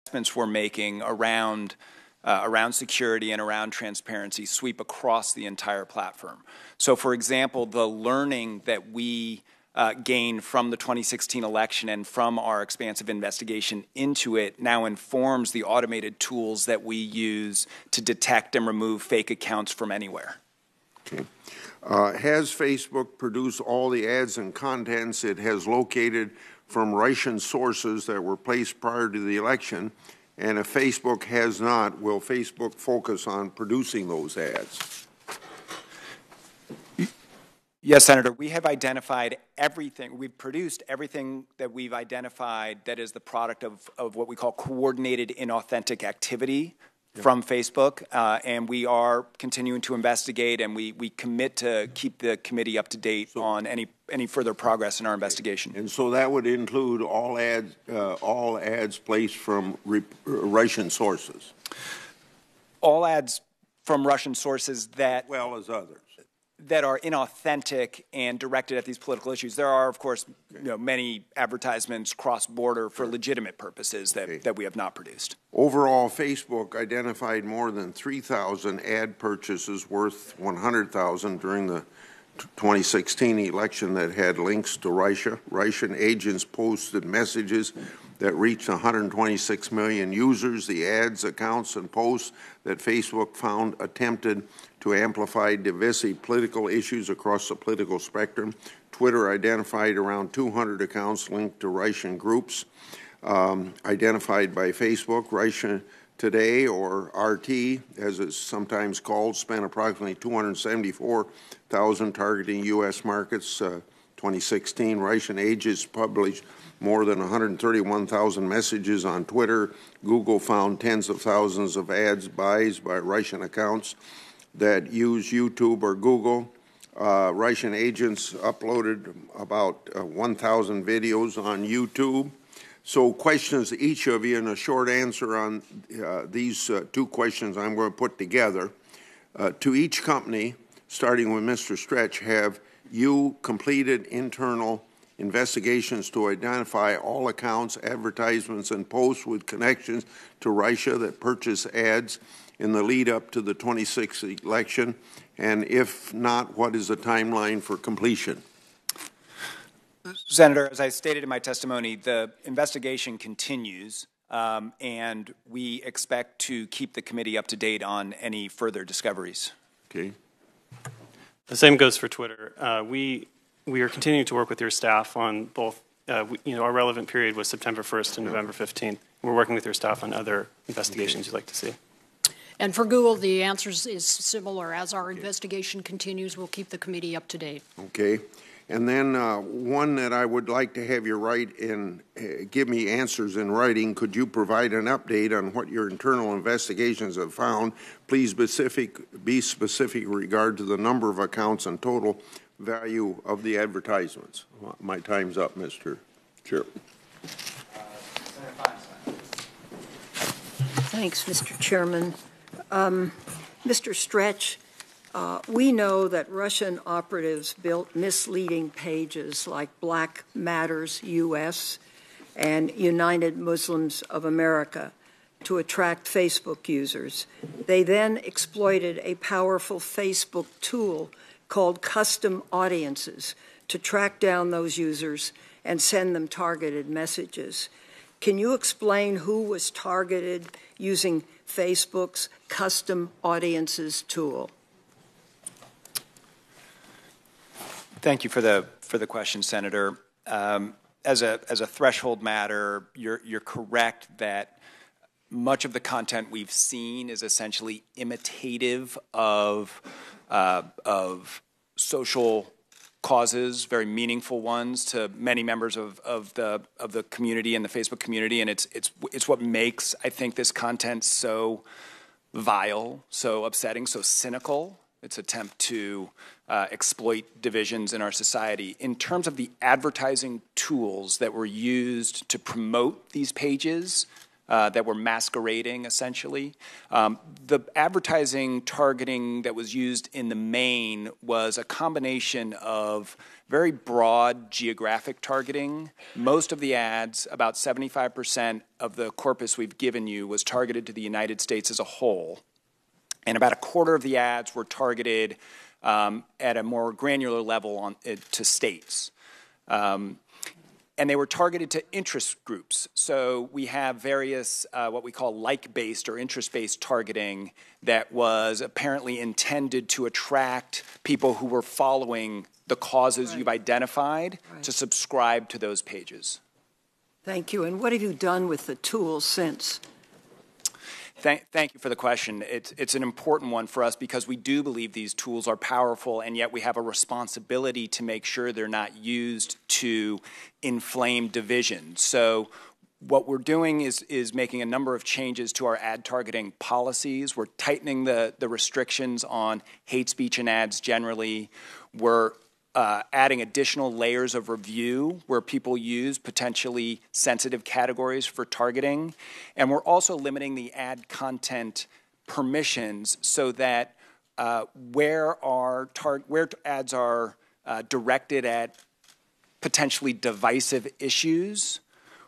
investments we're making around security and around transparency sweep across the entire platform. So, for example, the learning that we gained from the 2016 election and from our expansive investigation into it now informs the automated tools that we use to detect and remove fake accounts from anywhere. Okay. Has Facebook produced all the ads and contents it has located from Russian sources that were placed prior to the election? And if Facebook has not, will Facebook focus on producing those ads? Yes, Senator. We have identified everything. We've produced everything that we've identified that is the product of what we call coordinated inauthentic activity from Facebook, and we are continuing to investigate, and we commit to keep the committee up to date on any further progress in our investigation. And so that would include all ads placed from Russian sources? All ads from Russian sources that, well as others, that are inauthentic and directed at these political issues. There are, of course, many advertisements cross-border for legitimate purposes that we have not produced. Overall, Facebook identified more than 3,000 ad purchases worth $100,000 during the 2016 election that had links to Russia. Russian agents posted messages that reached 126 million users. The ads, accounts, and posts that Facebook found attempted to amplify divisive political issues across the political spectrum. Twitter identified around 200 accounts linked to Russian groups identified by Facebook. Russia Today, or RT, as it's sometimes called, spent approximately $274,000 targeting U.S. markets. 2016, Russian agents published more than 131,000 messages on Twitter. Google found tens of thousands of ads buys by Russian accounts that use YouTube or Google. Russian agents uploaded about 1,000 videos on YouTube. So questions, each of you, and a short answer on these two questions I'm going to put together. To each company, starting with Mr. Stretch, have you completed internal investigations to identify all accounts, advertisements, and posts with connections to Russia that purchase ads in the lead up to the 26th election? And if not, what is the timeline for completion? Senator, as I stated in my testimony, the investigation continues, and we expect to keep the committee up to date on any further discoveries. Okay. The same goes for Twitter. We are continuing to work with your staff on both, our relevant period was September 1st and November 15th. We're working with your staff on other investigations you'd like to see. And for Google, the answer is similar. As our investigation continues, we'll keep the committee up to date. Okay. And then one that I would like to have you write in, give me answers in writing. Could you provide an update on what your internal investigations have found? Please be specific in regard to the number of accounts and total value of the advertisements. My time's up, Mr. Chair. Thanks, Mr. Chairman. Mr. Stretch, we know that Russian operatives built misleading pages like Black Matters US and United Muslims of America to attract Facebook users. They then exploited a powerful Facebook tool called Custom Audiences to track down those users and send them targeted messages. Can you explain who was targeted using Facebook's Custom Audiences tool? Thank you for the question, Senator. As a threshold matter, you're correct that much of the content we've seen is essentially imitative of social causes, very meaningful ones to many members of the community and the Facebook community, and it's what makes, I think, this content so vile, so upsetting, so cynical. Its attempt to exploit divisions in our society. In terms of the advertising tools that were used to promote these pages, that were masquerading, essentially. The advertising targeting that was used in the main was a combination of very broad geographic targeting. Most of the ads, about 75% of the corpus we've given you, was targeted to the United States as a whole. And about a quarter of the ads were targeted at a more granular level to states. And they were targeted to interest groups. So we have various what we call like-based or interest-based targeting that was apparently intended to attract people who were following the causes you've identified to subscribe to those pages. Thank you. And what have you done with the tool since? Thank you for the question. It's an important one for us because we do believe these tools are powerful, and yet we have a responsibility to make sure they're not used to inflame division. So what we're doing is making a number of changes to our ad targeting policies. We're tightening the restrictions on hate speech and ads generally. We're adding additional layers of review where people use potentially sensitive categories for targeting. And we're also limiting the ad content permissions so that where ads are directed at potentially divisive issues,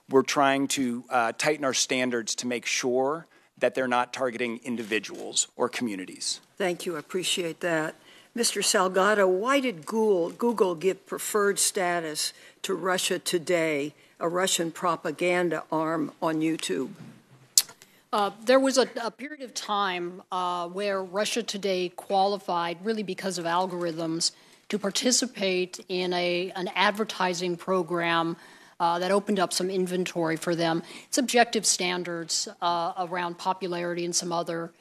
we're trying to tighten our standards to make sure that they're not targeting individuals or communities. Thank you. I appreciate that. Mr. Salgado, why did Google give preferred status to Russia Today, a Russian propaganda arm on YouTube? There was a period of time where Russia Today qualified, really because of algorithms, to participate in an advertising program that opened up some inventory for them. It's objective standards around popularity and some other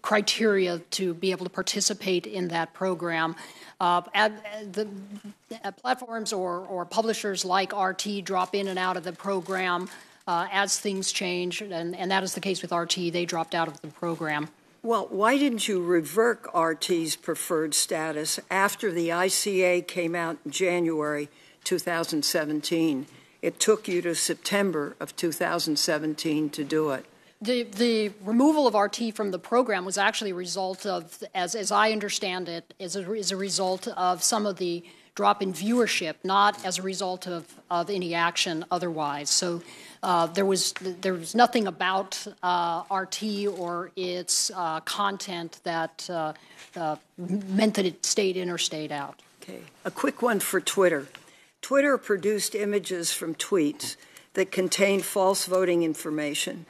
criteria to be able to participate in that program. Platforms or publishers like RT drop in and out of the program as things change, and that is the case with RT. They dropped out of the program. Well, why didn't you revoke RT's preferred status after the ICA came out in January 2017? It took you to September of 2017 to do it. The removal of RT from the program was actually a result of, as I understand it, is a result of some of the drop in viewership, not as a result of any action otherwise. So there was nothing about RT or its content that meant that it stayed in or stayed out. Okay. A quick one for Twitter. Twitter produced images from tweets that contained false voting information.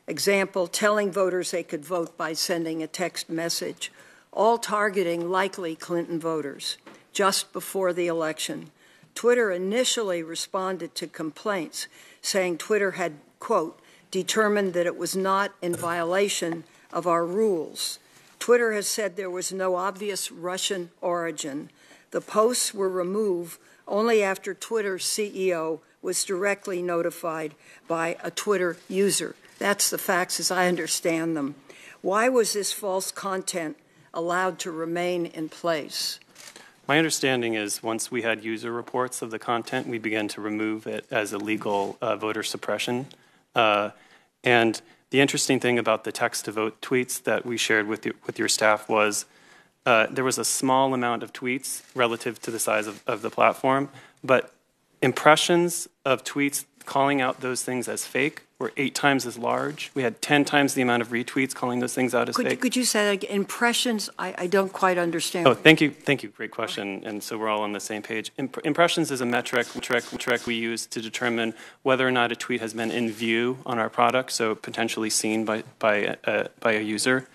Example, telling voters they could vote by sending a text message, all targeting likely Clinton voters just before the election. Twitter initially responded to complaints, saying Twitter had, quote, determined that it was not in violation of our rules. Twitter has said there was no obvious Russian origin. The posts were removed only after Twitter's CEO was directly notified by a Twitter user. That's the facts as I understand them. Why was this false content allowed to remain in place? My understanding is once we had user reports of the content, we began to remove it as illegal voter suppression. And the interesting thing about the text-to-vote tweets that we shared with your staff was there was a small amount of tweets relative to the size of the platform, but impressions of tweets calling out those things as fake were 8 times as large. We had 10 times the amount of retweets calling those things out as fake. Could you say that again? Impressions? I don't quite understand. Oh, thank you. Thank you. Great question. And so we're all on the same page. Impressions is a metric we use to determine whether or not a tweet has been in view on our product, so potentially seen by a user.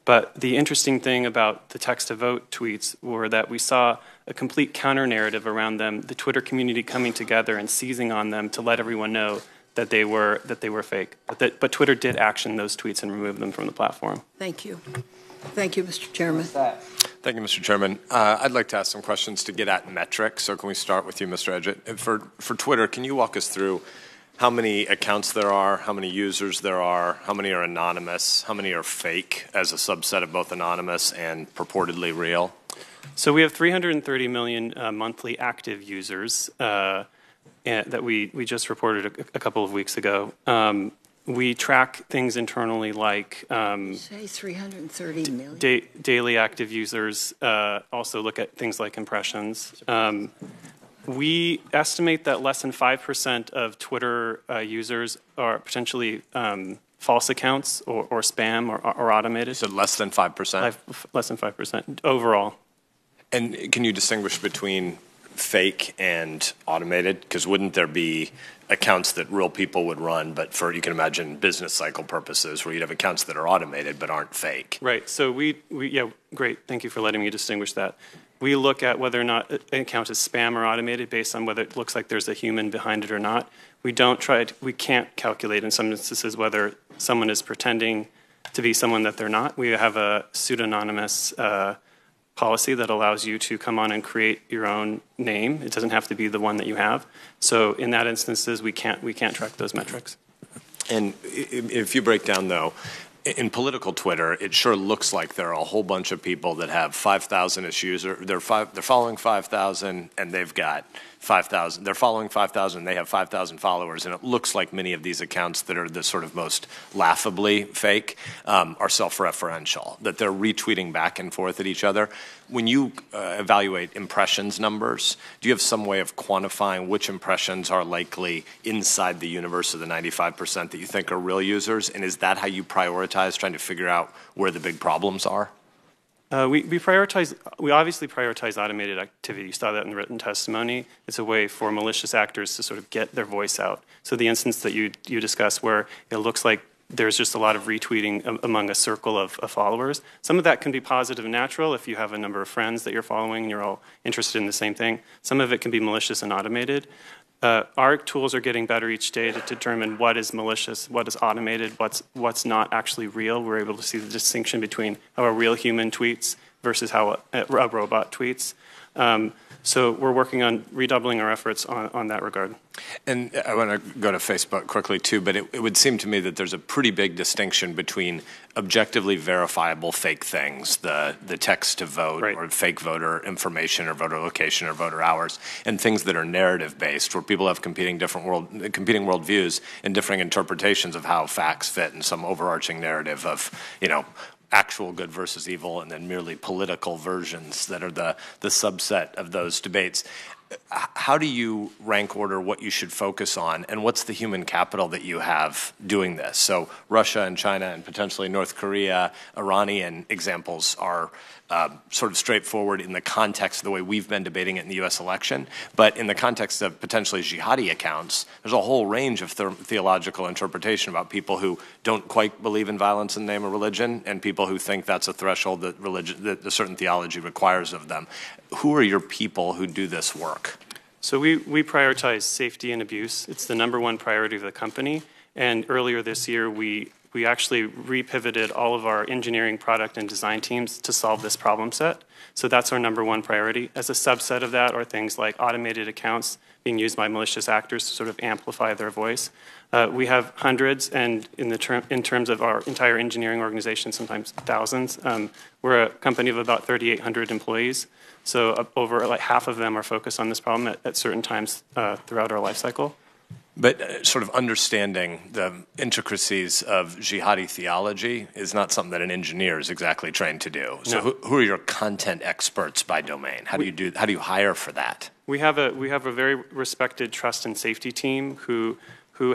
But the interesting thing about the text-to-vote tweets were that we saw a complete counter-narrative around them, the Twitter community coming together and seizing on them to let everyone know that they were fake. But Twitter did action those tweets and remove them from the platform. Thank you. Thank you, Mr. Chairman. Thank you, Mr. Chairman. I'd like to ask some questions to get at metrics. So can we start with you, Mr. Edgett? For Twitter, can you walk us through how many accounts there are, how many users there are, how many are anonymous, how many are fake as a subset of both anonymous and purportedly real? So we have 330 million monthly active users that we just reported a couple of weeks ago. We track things internally like Say 330 million. daily active users, also look at things like impressions. We estimate that less than 5% of Twitter users are potentially false accounts or spam or automated. So less than 5%? Less than 5% overall. And can you distinguish between fake and automated? Because wouldn't there be accounts that real people would run, but for, you can imagine, business cycle purposes, where you'd have accounts that are automated but aren't fake? Right. So yeah, great. Thank you for letting me distinguish that. We look at whether or not an account is spam or automated based on whether it looks like there's a human behind it or not. We can't calculate in some instances whether someone is pretending to be someone that they're not. We have a pseudonymous policy that allows you to come on and create your own name. It doesn't have to be the one that you have. So in that instances, we can't track those metrics. And if you break down, though, in political Twitter, it sure looks like there are a whole bunch of people that have 5,000-ish users. They're following 5,000, and they've got 5,000. They're following 5,000, and they have 5,000 followers. And it looks like many of these accounts that are the sort of most laughably fake are self-referential, that they're retweeting back and forth at each other. When you evaluate impressions numbers, do you have some way of quantifying which impressions are likely inside the universe of the 95% that you think are real users? And is that how you prioritize, trying to figure out where the big problems are? We obviously prioritize automated activity. You saw that in the written testimony. It's a way for malicious actors to sort of get their voice out. So the instance that you discussed where it looks like there's just a lot of retweeting among a circle of followers. Some of that can be positive and natural if you have a number of friends that you're following and you're all interested in the same thing. Some of it can be malicious and automated. Our tools are getting better each day to determine what is malicious, what is automated, what's not actually real. We're able to see the distinction between how a real human tweets versus how a robot tweets. So we're working on redoubling our efforts on that regard. And I want to go to Facebook quickly, too, but it would seem to me that there's a pretty big distinction between objectively verifiable fake things, the text to vote, right, or fake voter information or voter location or voter hours, and things that are narrative-based, where people have competing worldviews and differing interpretations of how facts fit in some overarching narrative of, actual good versus evil, and then merely political versions that are the subset of those debates. How do you rank order what you should focus on, and what's the human capital that you have doing this? So Russia and China and potentially North Korea, Iranian examples are sort of straightforward in the context of the way we've been debating it in the U.S. election. But in the context of potentially jihadi accounts, there's a whole range of theological interpretation about people who don't quite believe in violence in the name of religion and people who think that's a threshold that a certain theology requires of them. Who are your people who do this work? So we prioritize safety and abuse. It's the #1 priority of the company. And earlier this year, we actually repivoted all of our engineering, product, and design teams to solve this problem set. So that's our #1 priority. As a subset of that are things like automated accounts being used by malicious actors to sort of amplify their voice. We have hundreds, and in terms of our entire engineering organization, sometimes thousands. We're a company of about 3,800 employees. So over like half of them are focused on this problem at certain times throughout our life cycle. But sort of understanding the intricacies of jihadi theology is not something that an engineer is exactly trained to do. So no. Who are your content experts by domain? How do you hire for that? We have a very respected trust and safety team who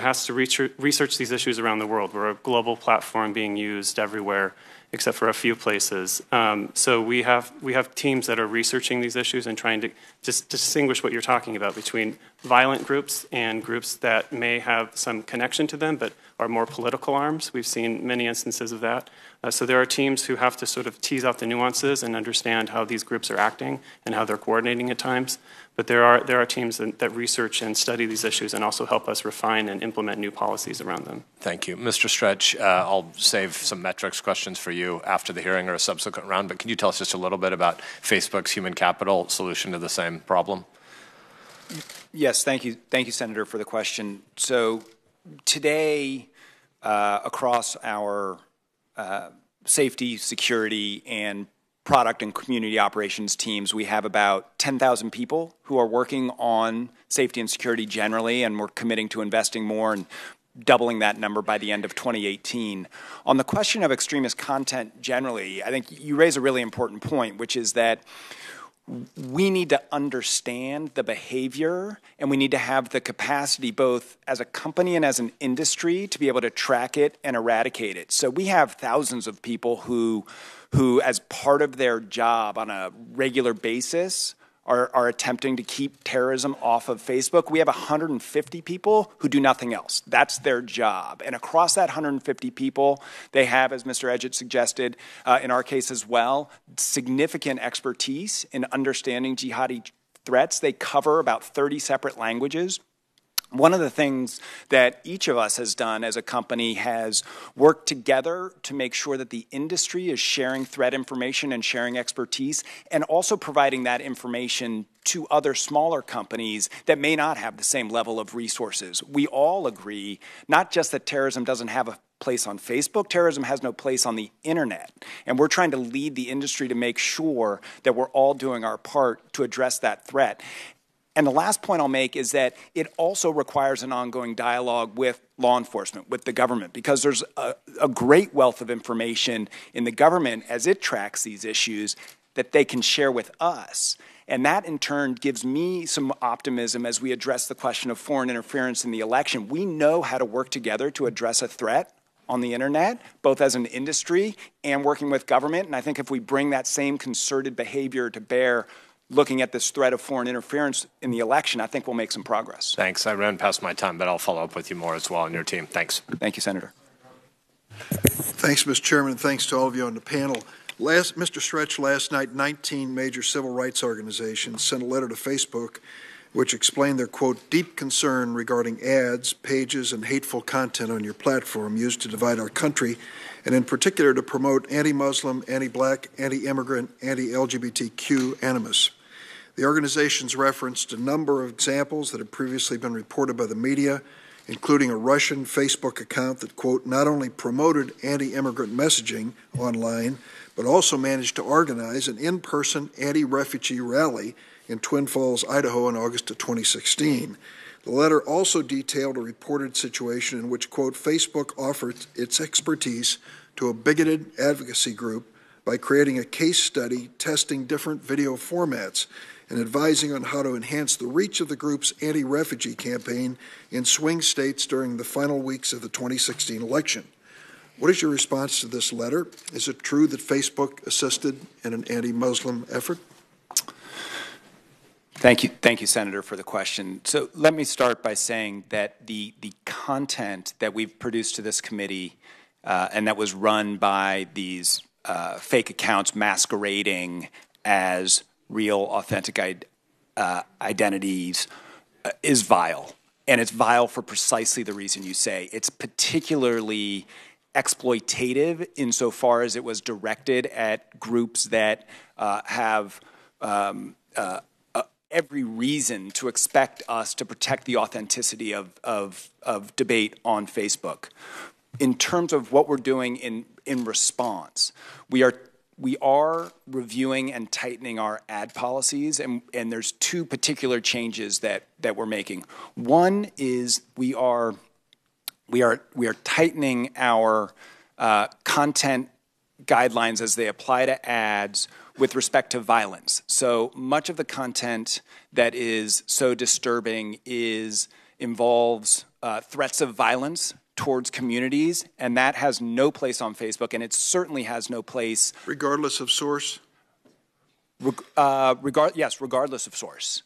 has to research these issues around the world. We're a global platform being used everywhere except for a few places. So we have teams that are researching these issues and trying to just distinguish what you're talking about between violent groups and groups that may have some connection to them but are more political arms. We've seen many instances of that. So there are teams who have to sort of tease out the nuances and understand how these groups are acting and how they're coordinating at times. But there are teams that research and study these issues and also help us refine and implement new policies around them. Thank you. Mr. Stretch, I'll save some metrics questions for you after the hearing or a subsequent round, but can you tell us just a little bit about Facebook's human capital solution to the same problem? Yes, thank you. Thank you, Senator, for the question. So today, across our safety, security, and product and community operations teams, we have about 10,000 people who are working on safety and security generally, and we're committing to investing more and doubling that number by the end of 2018. On the question of extremist content generally, I think you raise a really important point, which is that we need to understand the behavior, and we need to have the capacity both as a company and as an industry to be able to track it and eradicate it. So we have thousands of people who as part of their job on a regular basis, are attempting to keep terrorism off of Facebook. We have 150 people who do nothing else. That's their job. And across that 150 people, they have, as Mr. Edgett suggested, in our case as well, significant expertise in understanding jihadi threats. They cover about 30 separate languages. One of the things that each of us has done as a company has worked together to make sure that the industry is sharing threat information and sharing expertise, and also providing that information to other smaller companies that may not have the same level of resources. We all agree, not just that terrorism doesn't have a place on Facebook, terrorism has no place on the internet. And we're trying to lead the industry to make sure that we're all doing our part to address that threat. And the last point I'll make is that it also requires an ongoing dialogue with law enforcement, with the government, because there's a great wealth of information in the government as it tracks these issues that they can share with us. And that, in turn, gives me some optimism as we address the question of foreign interference in the election. We know how to work together to address a threat on the internet, both as an industry and working with government. And I think if we bring that same concerted behavior to bear looking at this threat of foreign interference in the election, I think we'll make some progress. Thanks. I ran past my time, but I'll follow up with you more as well on your team. Thanks. Thank you, Senator. Thanks, Mr. Chairman, and thanks to all of you on the panel. Mr. Stretch, last night, 19 major civil rights organizations sent a letter to Facebook which explained their, quote, deep concern regarding ads, pages, and hateful content on your platform used to divide our country, and in particular to promote anti-Muslim, anti-black, anti-immigrant, anti-LGBTQ animus. The organizations referenced a number of examples that had previously been reported by the media, including a Russian Facebook account that, quote, not only promoted anti-immigrant messaging online, but also managed to organize an in-person anti-refugee rally in Twin Falls, Idaho in August of 2016. The letter also detailed a reported situation in which, quote, Facebook offered its expertise to a bigoted advocacy group by creating a case study testing different video formats and advising on how to enhance the reach of the group's anti-refugee campaign in swing states during the final weeks of the 2016 election. What is your response to this letter? Is it true that Facebook assisted in an anti-Muslim effort? Thank you, Senator, for the question. So let me start by saying that the content that we've produced to this committee and that was run by these fake accounts masquerading as real, authentic identities is vile. And it's vile for precisely the reason you say. It's particularly exploitative insofar as it was directed at groups that have every reason to expect us to protect the authenticity of debate on Facebook. In terms of what we're doing in response, we are reviewing and tightening our ad policies, and there's two particular changes that we're making. One is we are tightening our content guidelines as they apply to ads with respect to violence. So much of the content that is so disturbing involves threats of violence towards communities, and that has no place on Facebook, and it certainly has no place. Regardless of source? Yes, regardless of source.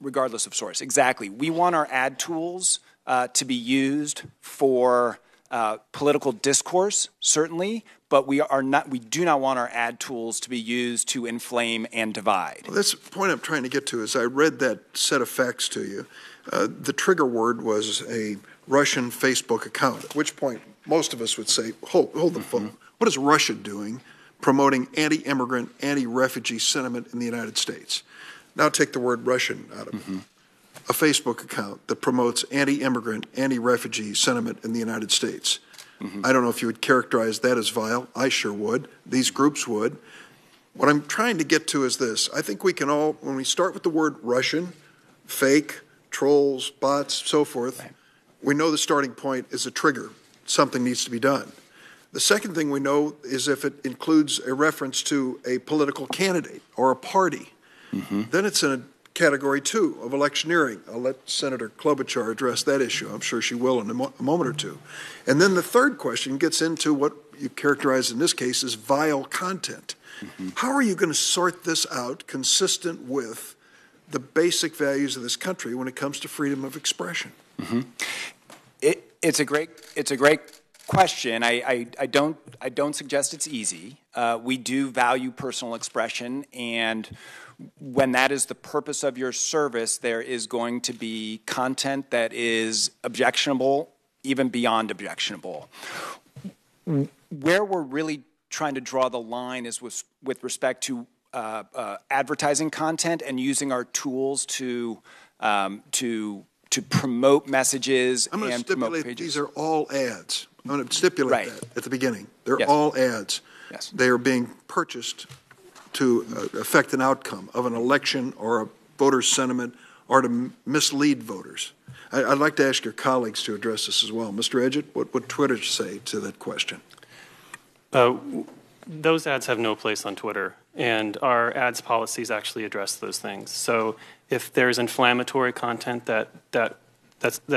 Regardless of source, exactly. We want our ad tools to be used for political discourse, certainly, but we do not want our ad tools to be used to inflame and divide. Well, that's the point I'm trying to get to. Is I read that set of facts to you. The trigger word was a Russian Facebook account, at which point most of us would say, hold the phone. What is Russia doing promoting anti-immigrant, anti-refugee sentiment in the United States? Now take the word Russian out of it. A Facebook account that promotes anti-immigrant, anti-refugee sentiment in the United States. I don't know if you would characterize that as vile. I sure would. These groups would. What I'm trying to get to is this. I think we can all, when we start with the word Russian, fake, trolls, bots, so forth, we know the starting point is a trigger. Something needs to be done. The second thing we know is if it includes a reference to a political candidate or a party, then it's in a category 2 of electioneering. I'll let Senator Klobuchar address that issue. I'm sure she will in a moment or two. And then the third question gets into what you characterize in this case as vile content. How are you going to sort this out consistent with the basic values of this country when it comes to freedom of expression? It's a great question. I don't suggest it's easy. We do value personal expression, and when that is the purpose of your service, there is going to be content that is objectionable, even beyond objectionable. Where we're really trying to draw the line is with respect to advertising content and using our tools to promote messages I'm going to and promote stipulate pages. these are all ads. I'm going to stipulate that at the beginning. They're Yes. all ads. Yes. They are being purchased to affect an outcome of an election or a voter's sentiment or to mislead voters. I'd like to ask your colleagues to address this as well. Mr. Edgett, what would Twitter say to that question? Those ads have no place on Twitter, and our ads policies actually address those things. So if there's inflammatory content that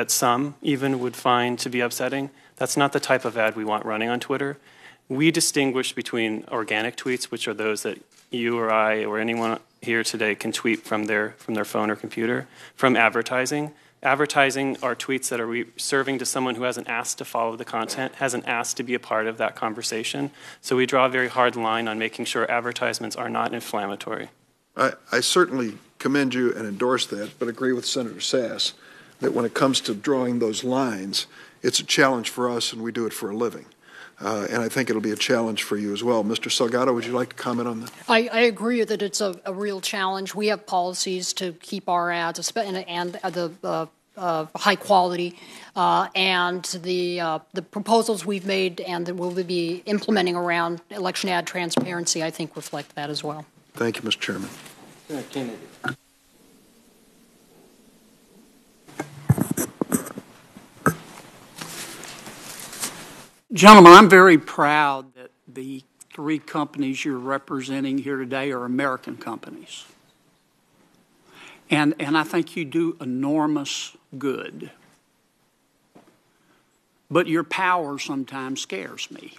some even would find to be upsetting, that's not the type of ad we want running on Twitter. We distinguish between organic tweets, which are those that you or I or anyone here today can tweet from their phone or computer, from advertising. Advertising are tweets that are serving to someone who hasn't asked to follow the content, hasn't asked to be a part of that conversation. So we draw a very hard line on making sure advertisements are not inflammatory. I certainly commend you and endorse that, but agree with Senator Sass that when it comes to drawing those lines, it's a challenge for us, and we do it for a living. And I think it'll be a challenge for you as well. Mr. Salgado, would you like to comment on that? I agree that it's a real challenge. We have policies to keep our ads and the high quality, and the proposals we've made and that we'll be implementing around election ad transparency, I think, reflect that as well. Thank you, Mr. Chairman. Kennedy. Gentlemen, I'm very proud that the 3 companies you're representing here today are American companies. And I think you do enormous good. But your power sometimes scares me.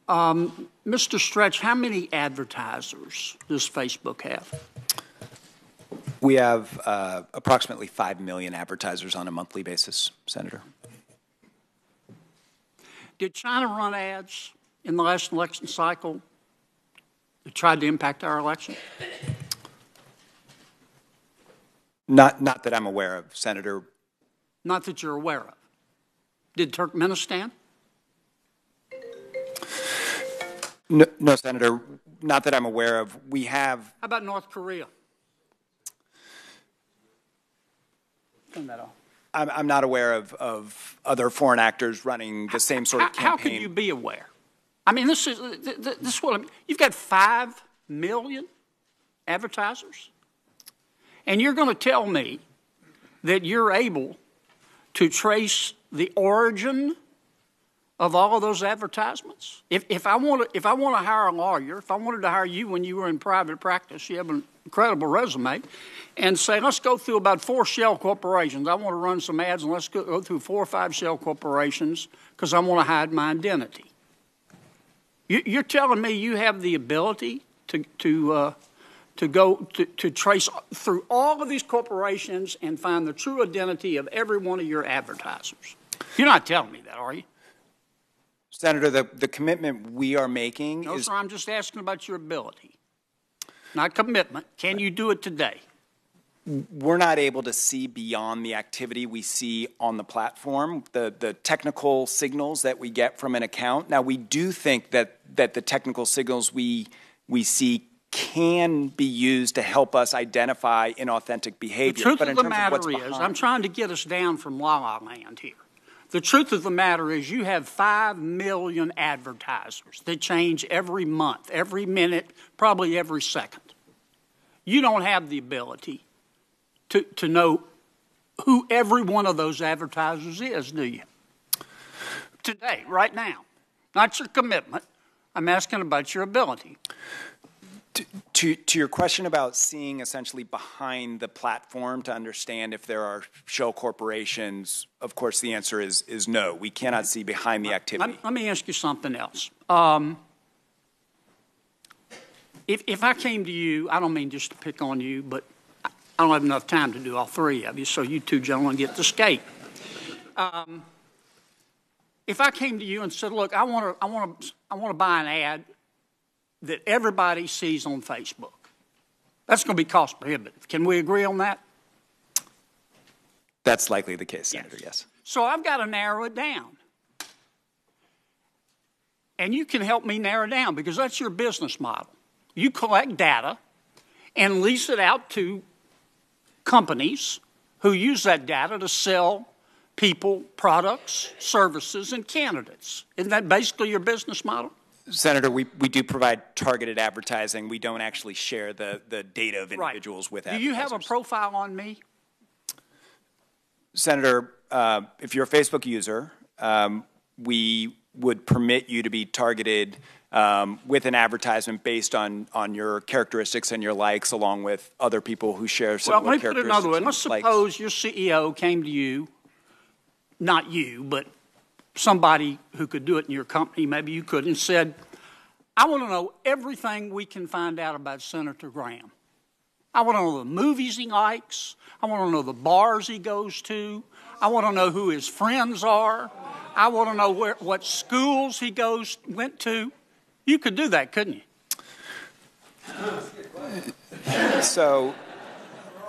Mr. Stretch, how many advertisers does Facebook have? We have approximately 5 million advertisers on a monthly basis, Senator. Did China run ads in the last election cycle that tried to impact our election? Not that I'm aware of, Senator. Not that you're aware of. Did Turkmenistan? No, Senator, not that I'm aware of. We have. How about North Korea? Turn that off. I'm not aware of other foreign actors running the same sort of campaign. How could you be aware? I mean, this is what I mean. You've got 5 million advertisers, and you're going to tell me that you're able to trace the origin of all of those advertisements? If I want to hire a lawyer, if I wanted to hire you when you were in private practice, you have an incredible resume, and say, let's go through about 4 shell corporations. I want to run some ads, and let's go through 4 or 5 shell corporations because I want to hide my identity. You're telling me you have the ability to trace through all of these corporations and find the true identity of every one of your advertisers. You're not telling me that, are you? Senator, the commitment we are making No, is... sir, I'm just asking about your ability, not commitment. Can you do it today? We're not able to see beyond the activity we see on the platform, the technical signals that we get from an account. Now, we do think that the technical signals we see can be used to help us identify inauthentic behavior. The truth but of in the terms of what's matter is, behind- I'm trying to get us down from la-la land here. The truth of the matter is you have 5 million advertisers that change every month, every minute, probably every second. You don't have the ability to know who every one of those advertisers is, do you? Today, right now. Not your commitment. I'm asking about your ability. To your question about seeing essentially behind the platform to understand if there are shell corporations, of course the answer is no. We cannot see behind the activity. Let me ask you something else. If I came to you, I don't mean just to pick on you, but I don't have enough time to do all three of you, so you two gentlemen get to skate. If I came to you and said, look, I want to buy an ad that everybody sees on Facebook, that's going to be cost prohibitive. Can we agree on that? That's likely the case, Senator, yes. So I've got to narrow it down. And you can help me narrow it down because that's your business model. You collect data and lease it out to companies who use that data to sell people, products, services, and candidates. Isn't that basically your business model? Senator, we do provide targeted advertising. We don't actually share the data of individuals with advertisers. Do you have a profile on me? Senator, if you're a Facebook user, we would permit you to be targeted with an advertisement based on your characteristics and your likes, along with other people who share similar characteristics. Well, let me put it another way. Let's suppose your CEO came to you, not you, but somebody who could do it in your company, maybe you could, and said, I want to know everything we can find out about Senator Graham. I want to know the movies he likes. I want to know the bars he goes to. I want to know who his friends are. I want to know what schools he went to. You could do that, couldn't you? So,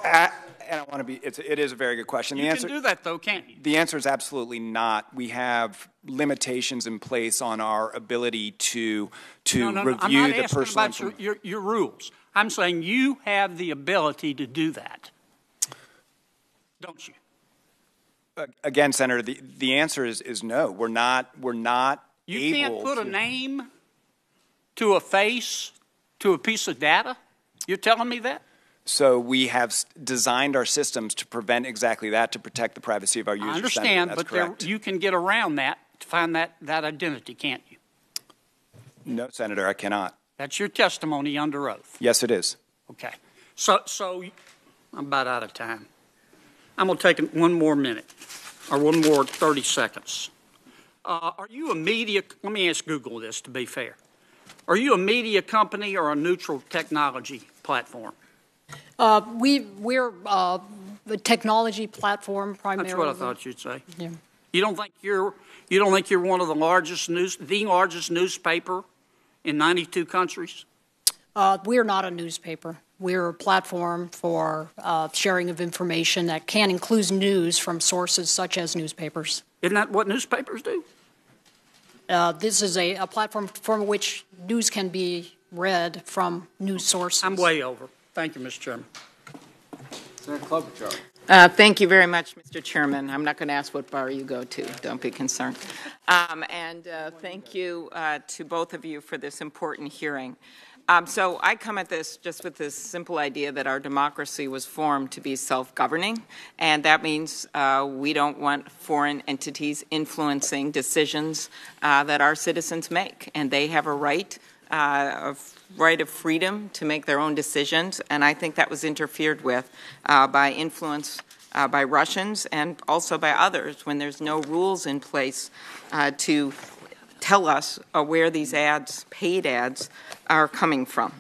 and I want to be, it is a very good question. You can do that, though, can't you? The answer is absolutely not. We have limitations in place on our ability to review the personal I'm not asking about your rules. I'm saying you have the ability to do that, don't you? Again, Senator, the answer is no. We're not You able can't put a name to a face to a piece of data? You're telling me that? So we have designed our systems to prevent exactly that, to protect the privacy of our users. I understand, Senator, but you can get around that to find that identity, can't you? No, Senator, I cannot. That's your testimony under oath. Yes, it is. Okay. So I'm about out of time. I'm going to take one more minute, or one more 30 seconds. Are you a media, let me ask Google this to be fair. Are you a media company or a neutral technology platform? We're a technology platform primarily. That's what I thought you'd say. Yeah. You don't think you're one of the largest largest newspaper in 92 countries? We're not a newspaper. We're a platform for sharing of information that can include news from sources such as newspapers. Isn't that what newspapers do? This is a platform from which news can be read from news sources. I'm way over. Thank you, Mr. Chairman. Senator Klobuchar. Thank you very much, Mr. Chairman. I'm not going to ask what bar you go to. Don't be concerned. Thank you to both of you for this important hearing. So I come at this just with this simple idea that our democracy was formed to be self-governing, and that means we don't want foreign entities influencing decisions that our citizens make, and they have a right of freedom to make their own decisions, and I think that was interfered with by influence by Russians and also by others when there's no rules in place to tell us where these ads, paid ads, are coming from.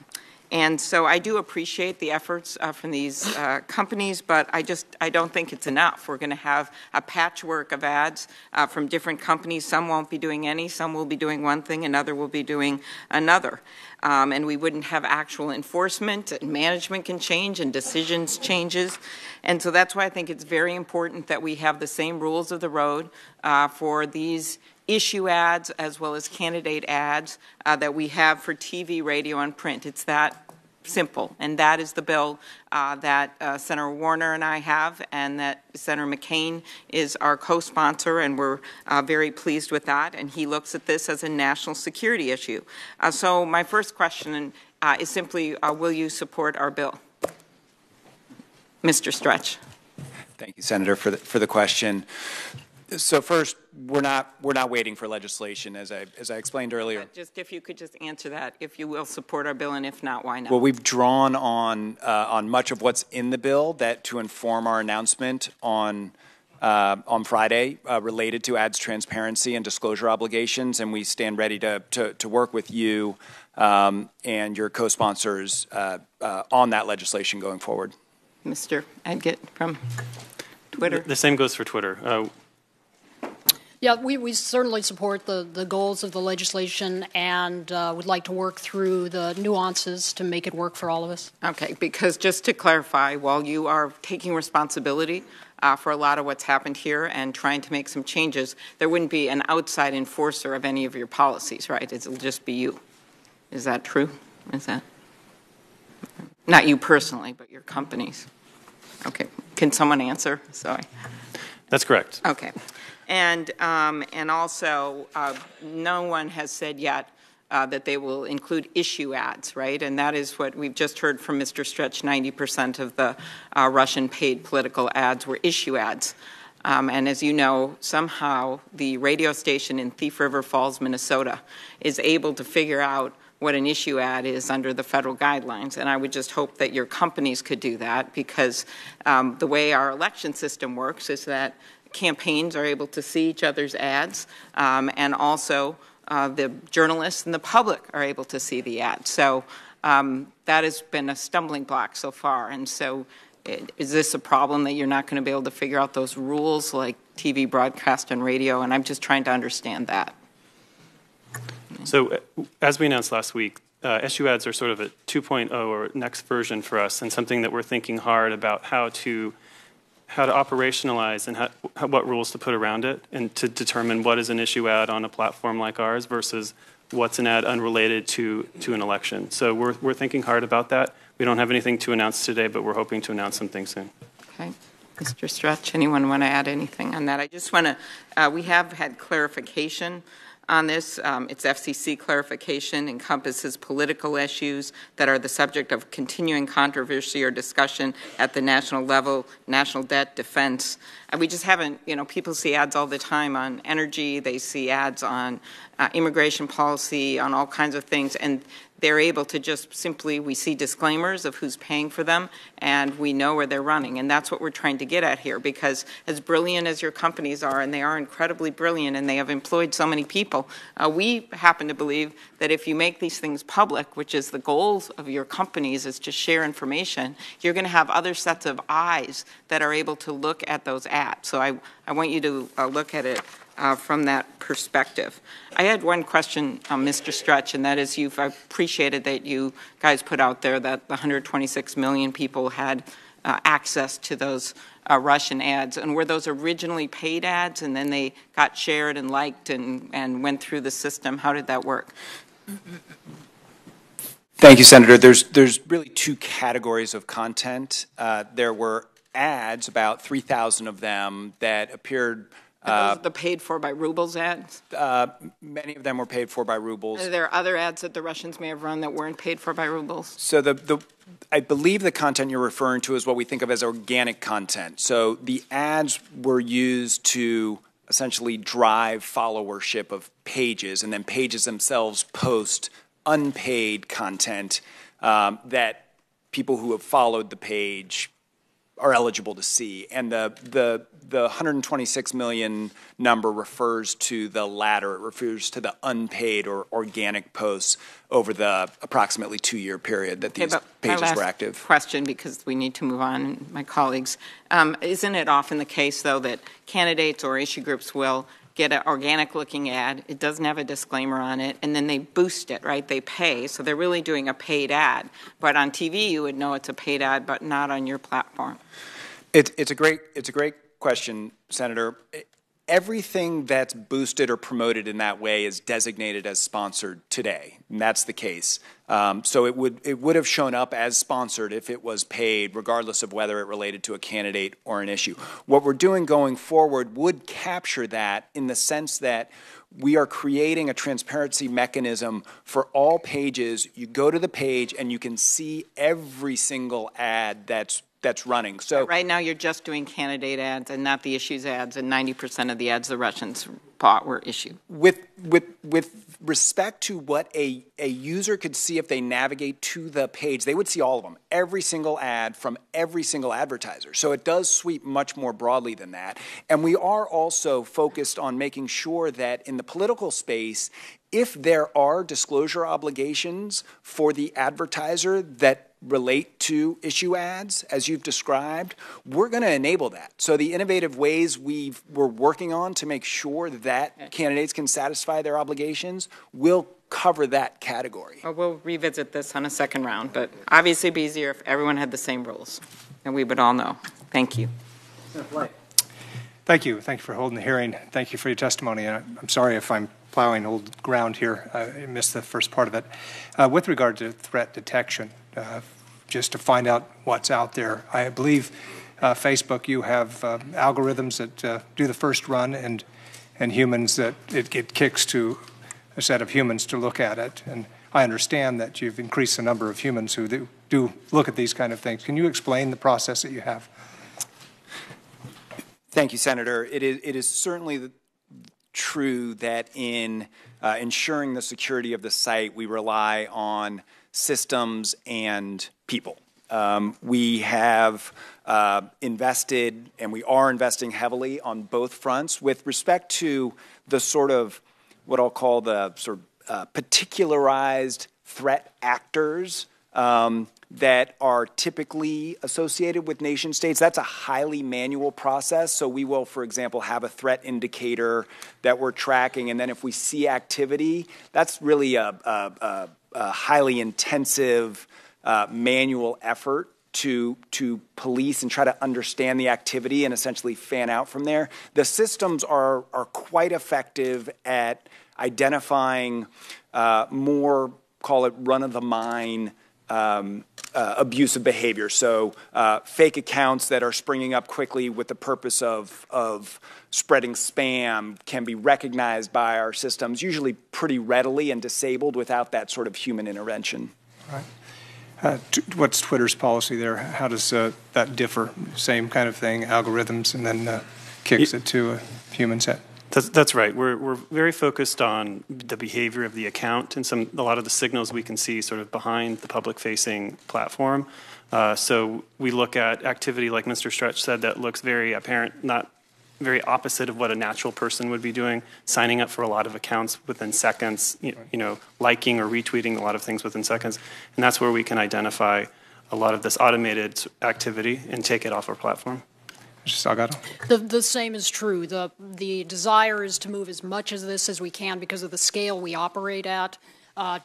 And so I do appreciate the efforts from these companies, but I don't think it's enough. We're going to have a patchwork of ads from different companies. Some won't be doing any, some will be doing one thing, another will be doing another. And we wouldn't have actual enforcement, and management can change, and decisions changes. And so that's why I think it's very important that we have the same rules of the road for these issue ads as well as candidate ads that we have for TV, radio, and print. It's that simple, and that is the bill that Senator Warner and I have, and that Senator McCain is our co-sponsor, and we're very pleased with that, and he looks at this as a national security issue. So my first question is simply, will you support our bill? Mr. Stretch. Thank you, Senator, for the question. So first, we're not waiting for legislation, as I explained earlier. Just if you could just answer that, if you will support our bill, and if not, why not? Well, we've drawn on much of what's in the bill that to inform our announcement on Friday related to ads transparency and disclosure obligations, and we stand ready to work with you and your co-sponsors on that legislation going forward. Mr. Edgett from Twitter. The same goes for Twitter. Yeah, we certainly support the goals of the legislation and would like to work through the nuances to make it work for all of us. Okay, because just to clarify, while you are taking responsibility for a lot of what's happened here and trying to make some changes, there wouldn't be an outside enforcer of any of your policies, right? It'll just be you. Is that true? Is that? Not you personally, but your companies. Okay. Can someone answer? Sorry. That's correct. Okay. And also, no one has said yet that they will include issue ads, right? And that is what we've just heard from Mr. Stretch. 90% of the Russian paid political ads were issue ads. And as you know, somehow the radio station in Thief River Falls, Minnesota, is able to figure out what an issue ad is under the federal guidelines. And I would just hope that your companies could do that, because the way our election system works is that campaigns are able to see each other's ads, and also the journalists and the public are able to see the ads. So that has been a stumbling block so far. And so is this a problem that you're not going to be able to figure out those rules like TV broadcast and radio? And I'm just trying to understand that. So as we announced last week, SU ads are sort of a 2.0 or next version for us, and something that we're thinking hard about how to operationalize and what rules to put around it, and to determine what is an issue ad on a platform like ours versus what's an ad unrelated to an election. So we're thinking hard about that. We don't have anything to announce today, but we're hoping to announce something soon. Okay. Mr. Stretch, anyone want to add anything on that? I just want to, we have had clarification on this. It's FCC clarification, encompasses political issues that are the subject of continuing controversy or discussion at the national level, national debt, defense. And we just haven't, people see ads all the time on energy, they see ads on immigration policy, on all kinds of things, and they're able to just simply, we see disclaimers of who's paying for them, and we know where they're running. And that's what we're trying to get at here, because as brilliant as your companies are, and they are incredibly brilliant, and they have employed so many people, we happen to believe that if you make these things public, which is the goals of your companies, is to share information, you're going to have other sets of eyes that are able to look at those ads. So I want you to look at it from that perspective. I had one question, Mr. Stretch, and that is I've appreciated that you guys put out there that the 126 million people had access to those Russian ads. And were those originally paid ads, and then they got shared and liked and went through the system? How did that work? Thank you, Senator. There's really two categories of content. There were ads, about 3,000 of them, that appeared. Are those the paid for by rubles ads? Many of them were paid for by rubles. Are there other ads that the Russians may have run that weren't paid for by rubles? So I believe the content you're referring to is what we think of as organic content. So the ads were used to essentially drive followership of pages, and then pages themselves post unpaid content that people who have followed the page are eligible to see. And the 126 million number refers to the latter. It refers to the unpaid or organic posts over the approximately 2-year period that these pages were active. Question, because we need to move on, my colleagues. Isn't it often the case, though, that candidates or issue groups will get an organic-looking ad, it doesn't have a disclaimer on it, and then they boost it, right? They pay, so they're really doing a paid ad. But on TV, you would know it's a paid ad, but not on your platform. It's a great question, Senator. Everything that's boosted or promoted in that way is designated as sponsored today, and that's the case. So it would have shown up as sponsored if it was paid, regardless of whether it related to a candidate or an issue. What we're doing going forward would capture that in the sense that we are creating a transparency mechanism for all pages. You go to the page and you can see every single ad that's that's running. So right now you're just doing candidate ads and not the issues ads, and 90% of the ads the Russians bought were issued. With respect to what a user could see if they navigate to the page, they would see all of them, every single ad from every single advertiser. So it does sweep much more broadly than that. And we are also focused on making sure that in the political space, if there are disclosure obligations for the advertiser that relate to issue ads, as you've described, we're going to enable that. So the innovative ways we're working on to make sure that candidates can satisfy their obligations will cover that category. Well, we'll revisit this on a second round, but obviously it'd be easier if everyone had the same rules, and we would all know. Thank you. Thank you. Thank you for holding the hearing. Thank you for your testimony. I'm sorry if I'm plowing old ground here. I missed the first part of it. With regard to threat detection, just to find out what's out there, I believe Facebook, you have algorithms that do the first run and humans that it kicks to a set of humans to look at it. And I understand that you've increased the number of humans who do look at these kind of things. Can you explain the process that you have? Thank you, Senator. It is certainly true that in ensuring the security of the site, we rely on systems and people. We have invested, and we are investing heavily on both fronts with respect to the sort of what I'll call the sort of particularized threat actors that are typically associated with nation states. That's a highly manual process. So we will, for example, have a threat indicator that we're tracking, and then if we see activity, that's really a highly intensive manual effort to police and try to understand the activity and essentially fan out from there. The systems are quite effective at identifying more, call it run-of-the-mine abusive behavior. So fake accounts that are springing up quickly with the purpose of spreading spam can be recognized by our systems, usually pretty readily and disabled without that sort of human intervention. All right. What's Twitter's policy there? How does that differ? Same kind of thing, algorithms, and then kicks it to a human set? That's right. We're very focused on the behavior of the account and a lot of the signals we can see sort of behind the public-facing platform. So we look at activity, like Mr. Stretch said, that looks very apparent, not very opposite of what a natural person would be doing, signing up for a lot of accounts within seconds, you know, liking or retweeting a lot of things within seconds. And that's where we can identify a lot of this automated activity and take it off our platform. Mr. Salgado? The same is true. The desire is to move as much of this as we can because of the scale we operate at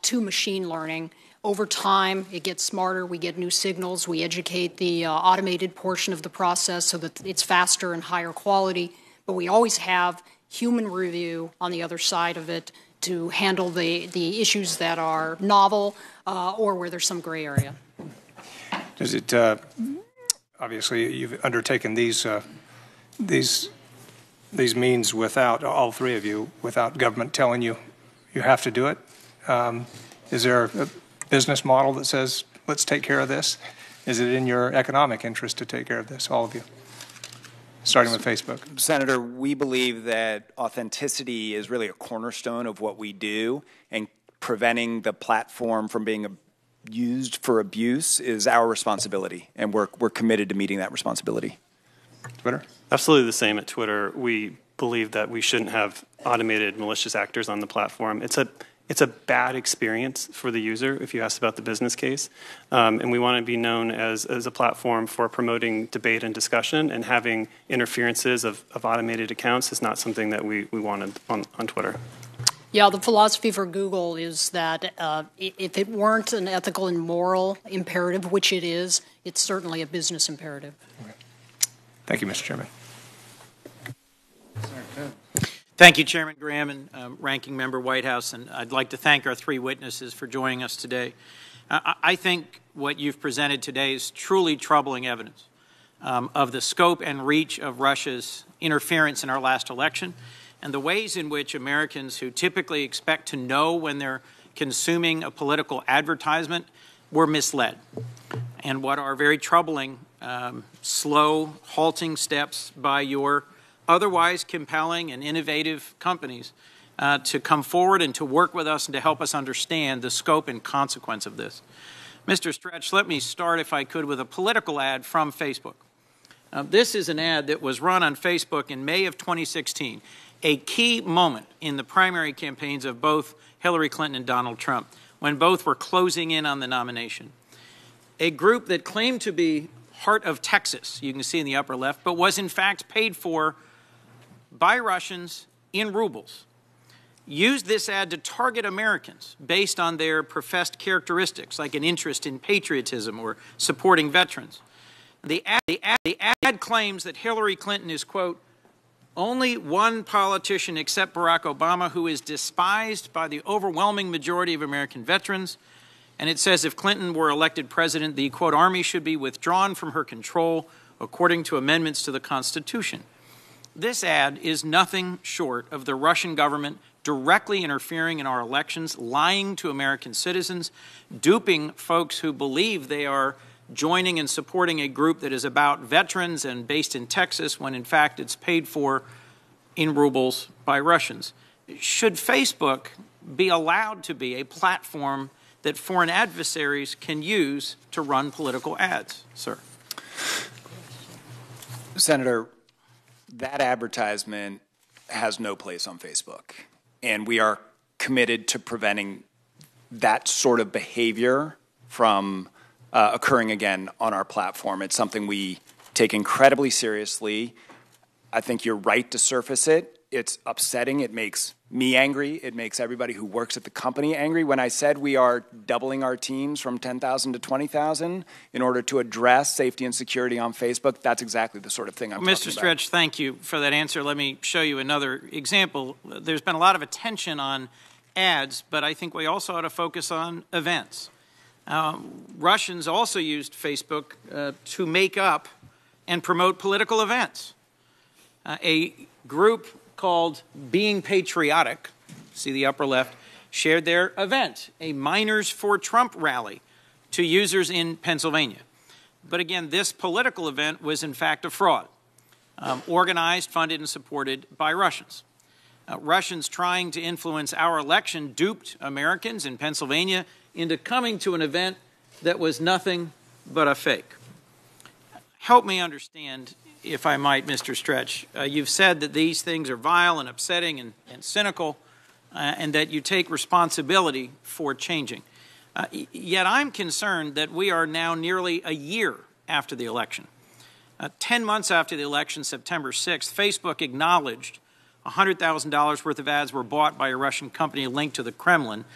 to machine learning. Over time, it gets smarter. We get new signals. We educate the automated portion of the process so that it's faster and higher quality. But we always have human review on the other side of it to handle the issues that are novel or where there's some gray area. Does it... Obviously, you've undertaken these means without, all three of you, without government telling you you have to do it. Is there a business model that says, let's take care of this? Is it in your economic interest to take care of this, all of you? Starting with Facebook. Senator, we believe that authenticity is really a cornerstone of what we do, and preventing the platform from being used for abuse is our responsibility, and we're committed to meeting that responsibility. Twitter? Absolutely the same at Twitter. We believe that we shouldn't have automated malicious actors on the platform. It's a bad experience for the user if you ask about the business case. And we want to be known as a platform for promoting debate and discussion, and having interferences of automated accounts is not something that we wanted on Twitter. Yeah, the philosophy for Google is that if it weren't an ethical and moral imperative, which it is, it's certainly a business imperative. Okay. Thank you, Mr. Chairman. Thank you, Chairman Graham and Ranking Member Whitehouse, and I'd like to thank our three witnesses for joining us today. I think what you've presented today is truly troubling evidence of the scope and reach of Russia's interference in our last election, and the ways in which Americans who typically expect to know when they're consuming a political advertisement were misled. And what are very troubling slow, halting steps by your otherwise compelling and innovative companies to come forward and to work with us and to help us understand the scope and consequence of this. Mr. Stretch, let me start, if I could, with a political ad from Facebook. This is an ad that was run on Facebook in May of 2016, a key moment in the primary campaigns of both Hillary Clinton and Donald Trump, when both were closing in on the nomination. A group that claimed to be Heart of Texas, you can see in the upper left, but was in fact paid for by Russians in rubles, used this ad to target Americans based on their professed characteristics, like an interest in patriotism or supporting veterans. The ad claims that Hillary Clinton is, quote, only one politician except Barack Obama who is despised by the overwhelming majority of American veterans. And it says if Clinton were elected president, the, quote, army should be withdrawn from her control according to amendments to the Constitution. This ad is nothing short of the Russian government directly interfering in our elections, lying to American citizens, duping folks who believe they are joining and supporting a group that is about veterans and based in Texas when in fact it's paid for in rubles by Russians. Should Facebook be allowed to be a platform that foreign adversaries can use to run political ads, sir? Senator, that advertisement has no place on Facebook, and we are committed to preventing that sort of behavior from occurring again on our platform. It's something we take incredibly seriously. I think you're right to surface it. It's upsetting. It makes me angry. It makes everybody who works at the company angry. When I said we are doubling our teams from 10,000 to 20,000 in order to address safety and security on Facebook, that's exactly the sort of thing I'm talking about. Mr. Stretch, thank you for that answer. Let me show you another example. There's been a lot of attention on ads, but I think we also ought to focus on events. Russians also used Facebook to make up and promote political events. A group called Being Patriotic, see the upper left, shared their event, a Miners for Trump rally, to users in Pennsylvania. But again, this political event was in fact a fraud, organized, funded, and supported by Russians. Russians trying to influence our election duped Americans in Pennsylvania into coming to an event that was nothing but a fake. Help me understand, if I might, Mr. Stretch. You've said that these things are vile and upsetting and cynical, and that you take responsibility for changing. Yet I'm concerned that we are now nearly a year after the election. 10 months after the election, September 6th, Facebook acknowledged $100,000 worth of ads were bought by a Russian company linked to the Kremlin,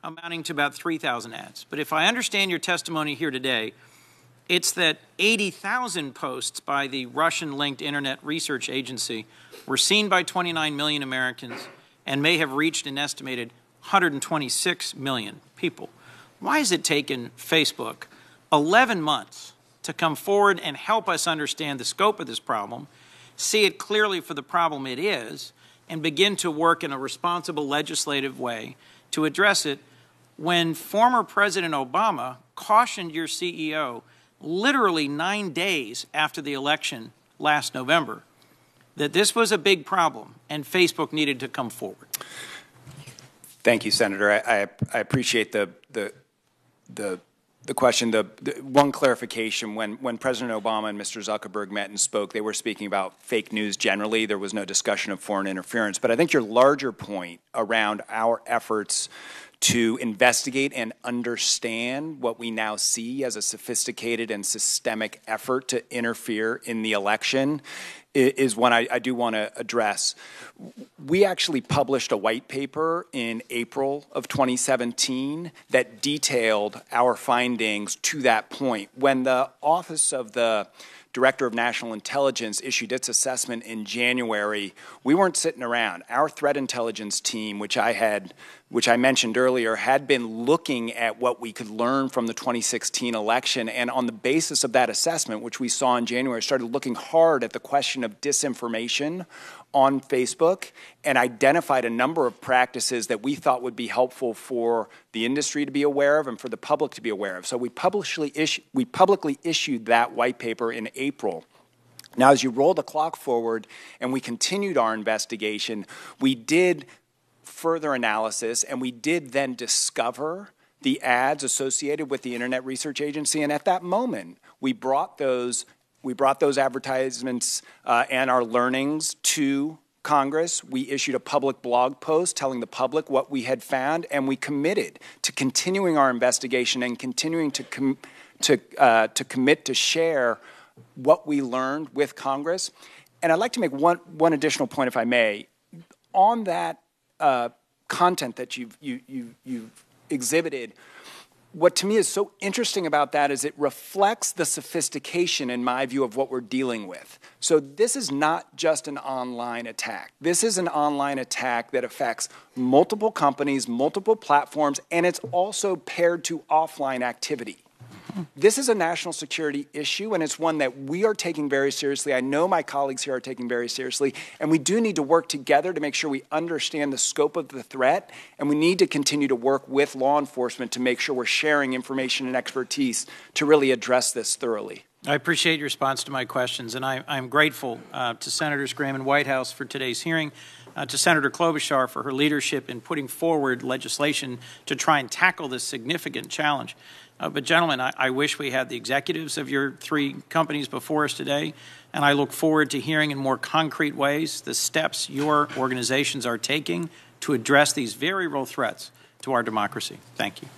amounting to about 3,000 ads. But if I understand your testimony here today, it's that 80,000 posts by the Russian-linked Internet Research Agency were seen by 29 million Americans and may have reached an estimated 126 million people. Why has it taken Facebook 11 months to come forward and help us understand the scope of this problem, see it clearly for the problem it is, and begin to work in a responsible legislative way to address it when former President Obama cautioned your CEO literally 9 days after the election last November that this was a big problem and Facebook needed to come forward? Thank you, Senator. I appreciate the question. The one clarification: when President Obama and Mr. Zuckerberg met and spoke, they were speaking about fake news generally. There was no discussion of foreign interference. But I think your larger point around our efforts to investigate and understand what we now see as a sophisticated and systemic effort to interfere in the election is one I do want to address. We actually published a white paper in April of 2017 that detailed our findings to that point. When the Office of the Director of National Intelligence issued its assessment in January, we weren't sitting around. Our threat intelligence team, which I mentioned earlier, had been looking at what we could learn from the 2016 election, and on the basis of that assessment, which we saw in January, started looking hard at the question dissemination of disinformation on Facebook and identified a number of practices that we thought would be helpful for the industry to be aware of and for the public to be aware of. So we publicly issued that white paper in April. Now, as you roll the clock forward and we continued our investigation, we did further analysis and we did then discover the ads associated with the Internet Research Agency. And at that moment, we brought those advertisements and our learnings to Congress. We issued a public blog post telling the public what we had found, and we committed to continuing our investigation and continuing to commit to share what we learned with Congress. And I'd like to make one additional point, if I may. On that content that you've exhibited, what to me is so interesting about that is it reflects the sophistication, in my view, of what we're dealing with. So this is not just an online attack. This is an online attack that affects multiple companies, multiple platforms, and it's also paired to offline activity. This is a national security issue, and it's one that we are taking very seriously. I know my colleagues here are taking very seriously, and we do need to work together to make sure we understand the scope of the threat, and we need to continue to work with law enforcement to make sure we're sharing information and expertise to really address this thoroughly. I appreciate your response to my questions, and I'm grateful to Senators Graham and Whitehouse for today's hearing, to Senator Klobuchar for her leadership in putting forward legislation to try and tackle this significant challenge. But gentlemen, I wish we had the executives of your three companies before us today, and I look forward to hearing in more concrete ways the steps your organizations are taking to address these very real threats to our democracy. Thank you.